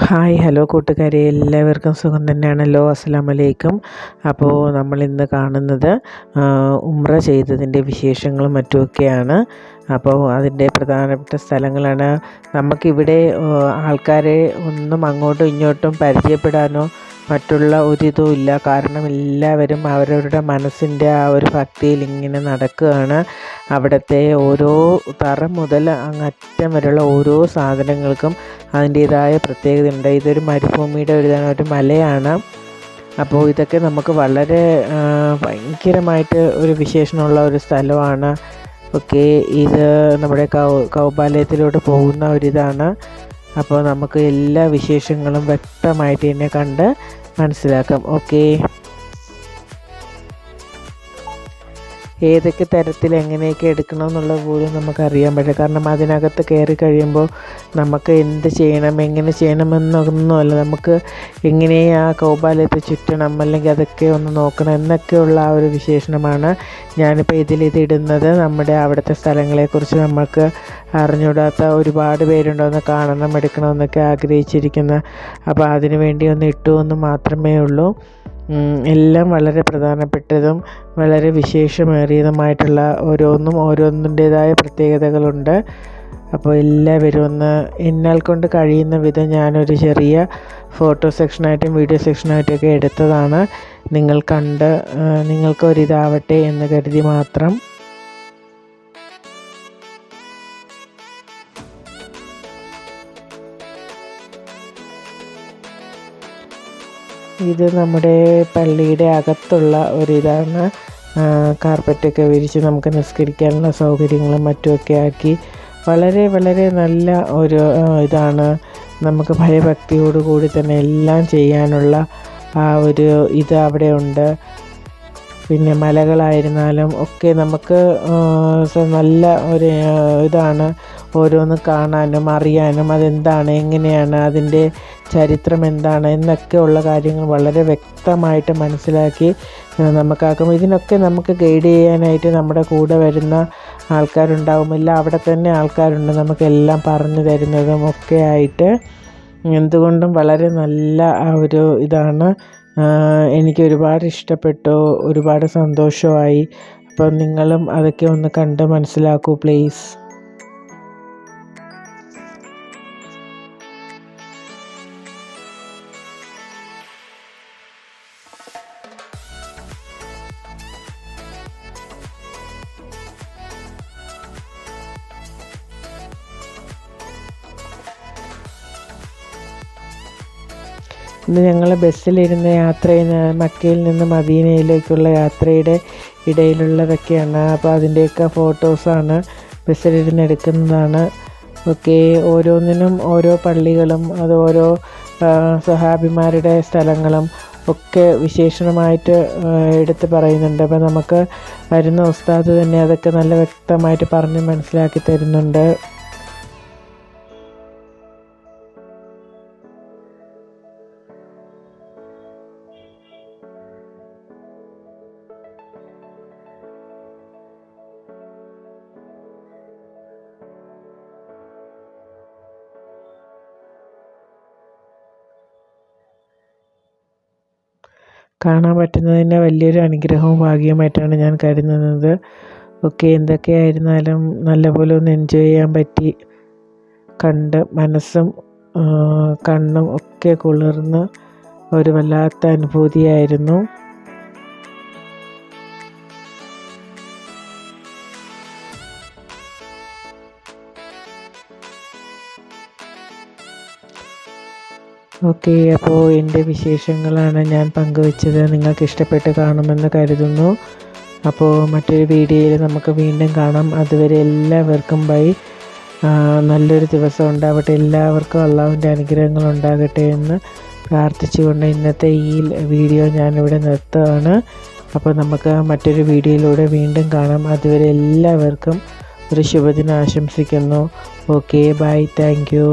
Hi hello കൂട്ടുകാരെ, എല്ലാവർക്കും സുഖം തന്നെയാണല്ലോ. അസ്സലാമലൈക്കും. അപ്പോൾ നമ്മളിന്ന് കാണുന്നത് ഉംറ ചെയ്തതിൻ്റെ വിശേഷങ്ങളും മറ്റുമൊക്കെയാണ്. അപ്പോൾ അതിൻ്റെ പ്രധാനപ്പെട്ട സ്ഥലങ്ങളാണ്. നമുക്കിവിടെ ആൾക്കാരെ ഒന്നും അങ്ങോട്ടും ഇങ്ങോട്ടും പരിചയപ്പെടാനോ മറ്റുള്ള ഒരിതും ഇല്ല. കാരണം എല്ലാവരും അവരവരുടെ മനസ്സിൻ്റെ ആ ഒരു ഭക്തിയിൽ ഇങ്ങനെ നടക്കുകയാണ്. അവിടുത്തെ ഓരോ തറ മുതൽ അങ്ങറ്റം വരെയുള്ള ഓരോ സാധനങ്ങൾക്കും അതിൻ്റേതായ പ്രത്യേകതയുണ്ട്. ഇതൊരു മരുഭൂമിയുടെ ഒരു മലയാണ്. അപ്പോൾ ഇതൊക്കെ നമുക്ക് വളരെ ഭയങ്കരമായിട്ട് ഒരു വിശേഷണമുള്ള ഒരു സ്ഥലമാണ്. ഓക്കെ, ഇത് നമ്മുടെ കൗബാലയത്തിലോട്ട് പോകുന്ന ഒരിതാണ്. അപ്പോൾ നമുക്ക് എല്ലാ വിശേഷങ്ങളും വ്യക്തമായിട്ട് തന്നെ കണ്ട് മനസ്സിലാക്കാം. ഓക്കെ, ഏതൊക്കെ തരത്തിൽ എങ്ങനെയൊക്കെ എടുക്കണമെന്നുള്ളത് പോലും നമുക്കറിയാൻ പറ്റും. കാരണം അതിനകത്ത് കയറി കഴിയുമ്പോൾ നമുക്ക് എന്ത് ചെയ്യണം, എങ്ങനെ ചെയ്യണമെന്നൊന്നുമല്ല, നമുക്ക് എങ്ങനെ ആ കൗബാലയത്തെ ചുറ്റണം, അല്ലെങ്കിൽ അതൊക്കെ ഒന്ന് നോക്കണം എന്നൊക്കെയുള്ള ആ ഒരു വിശേഷണമാണ് ഞാനിപ്പോൾ ഇതിടുന്നത്. നമ്മുടെ അവിടുത്തെ സ്ഥലങ്ങളെക്കുറിച്ച് നമുക്ക് അറിഞ്ഞൂടാത്ത ഒരുപാട് പേരുണ്ടോയെന്ന് കാണണം, എടുക്കണമെന്നൊക്കെ ആഗ്രഹിച്ചിരിക്കുന്ന, അപ്പോൾ അതിനു വേണ്ടി ഒന്ന് ഇട്ടു എന്ന് മാത്രമേ ഉള്ളൂ. എല്ലാം വളരെ പ്രധാനപ്പെട്ടതും വളരെ വിശേഷമേറിയതുമായിട്ടുള്ള ഓരോന്നിൻ്റേതായ പ്രത്യേകതകളുണ്ട്. അപ്പോൾ എല്ലാവരും ഒന്ന് എന്നാൽ കൊണ്ട് കഴിയുന്ന വിധം ഞാനൊരു ചെറിയ ഫോട്ടോ സെക്ഷനായിട്ടും വീഡിയോ സെക്ഷനായിട്ടൊക്കെ എടുത്തതാണ്. നിങ്ങൾ കണ്ട് നിങ്ങൾക്കൊരിതാവട്ടെ എന്ന് കരുതി മാത്രം. ഇത് നമ്മുടെ പള്ളിയുടെ അകത്തുള്ള ഒരിതാണ്. കാർപ്പറ്റൊക്കെ വിരിച്ച് നമുക്ക് നിസ്കരിക്കാനുള്ള സൗകര്യങ്ങളും മറ്റുമൊക്കെ ആക്കി വളരെ വളരെ നല്ല ഒരു ഇതാണ്. നമുക്ക് ഭയഭക്തിയോടുകൂടി തന്നെ എല്ലാം ചെയ്യാനുള്ള ആ ഒരു ഇത് അവിടെ ഉണ്ട്. പിന്നെ മലകളായിരുന്നാലും ഒക്കെ നമുക്ക് നല്ല ഒരു ഇതാണ്. ഓരോന്ന് കാണാനും അറിയാനും അതെന്താണ്, എങ്ങനെയാണ്, അതിൻ്റെ ചരിത്രം എന്താണ് എന്നൊക്കെയുള്ള കാര്യങ്ങൾ വളരെ വ്യക്തമായിട്ട് മനസ്സിലാക്കി നമുക്കാക്കും. ഇതിനൊക്കെ നമുക്ക് ഗൈഡ് ചെയ്യാനായിട്ട് നമ്മുടെ കൂടെ വരുന്ന ആൾക്കാരുണ്ടാവുമില്ല, അവിടെ തന്നെ ആൾക്കാരുണ്ട് നമുക്കെല്ലാം പറഞ്ഞു തരുന്നതും ഒക്കെ ആയിട്ട്. എന്തുകൊണ്ടും വളരെ നല്ല ആ ഒരു ഇതാണ്. എനിക്ക് ഒരുപാട് ഇഷ്ടപ്പെട്ടു, ഒരുപാട് സന്തോഷമായി. അപ്പോൾ നിങ്ങളും അതൊക്കെ ഒന്ന് കണ്ട് മനസ്സിലാക്കൂ പ്ലീസ്. ഇന്ന് ഞങ്ങൾ ബസ്സിലിരുന്ന് യാത്ര ചെയ്യുന്ന മക്കയിൽ നിന്ന് മദീനയിലേക്കുള്ള യാത്രയുടെ ഇടയിലുള്ളതൊക്കെയാണ്. അപ്പോൾ അതിൻ്റെയൊക്കെ ഫോട്ടോസാണ് ബസ്സിലിരുന്ന് എടുക്കുന്നതാണ്. ഓക്കെ, ഓരോന്നിനും ഓരോ പള്ളികളും അത് ഓരോ സഹാബിമാരുടെ സ്ഥലങ്ങളും ഒക്കെ വിശേഷണമായിട്ട് എടുത്ത് പറയുന്നുണ്ട്. അപ്പോൾ നമുക്ക് വരുന്ന ഉസ്താദ് തന്നെ അതൊക്കെ നല്ല വ്യക്തമായിട്ട് പറഞ്ഞ് മനസ്സിലാക്കി തരുന്നുണ്ട്. കാണാൻ പറ്റുന്നതിന് വലിയൊരു അനുഗ്രഹവും ഭാഗ്യമായിട്ടാണ് ഞാൻ കരുതുന്നത്. ഓക്കെ, എന്തൊക്കെയായിരുന്നാലും നല്ലപോലെ ഒന്ന് എൻജോയ് ചെയ്യാൻ പറ്റി. കണ്ട് മനസ്സും കണ്ണും ഒക്കെ കുളിർന്ന് ഒരു വല്ലാത്ത അനുഭൂതിയായിരുന്നു. ഓക്കെ, അപ്പോൾ എൻ്റെ വിശേഷങ്ങളാണ് ഞാൻ പങ്കുവച്ചത്. നിങ്ങൾക്ക് ഇഷ്ടപ്പെട്ട് കാണുമെന്ന് കരുതുന്നു. അപ്പോൾ മറ്റൊരു വീഡിയോയിൽ നമുക്ക് വീണ്ടും കാണാം. അതുവരെ എല്ലാവർക്കും ബൈ. നല്ലൊരു ദിവസം ഉണ്ടാവട്ടെ. എല്ലാവർക്കും അള്ളാഹുവിൻ്റെ അനുഗ്രഹങ്ങൾ ഉണ്ടാകട്ടെ എന്ന് പ്രാർത്ഥിച്ചുകൊണ്ട് ഇന്നത്തെ ഈ വീഡിയോ ഞാനിവിടെ നിർത്തുകയാണ്. അപ്പോൾ നമുക്ക് മറ്റൊരു വീഡിയോയിലൂടെ വീണ്ടും കാണാം. അതുവരെ എല്ലാവർക്കും ഒരു ശുഭദിനം ആശംസിക്കുന്നു. Okay, bye, thank U.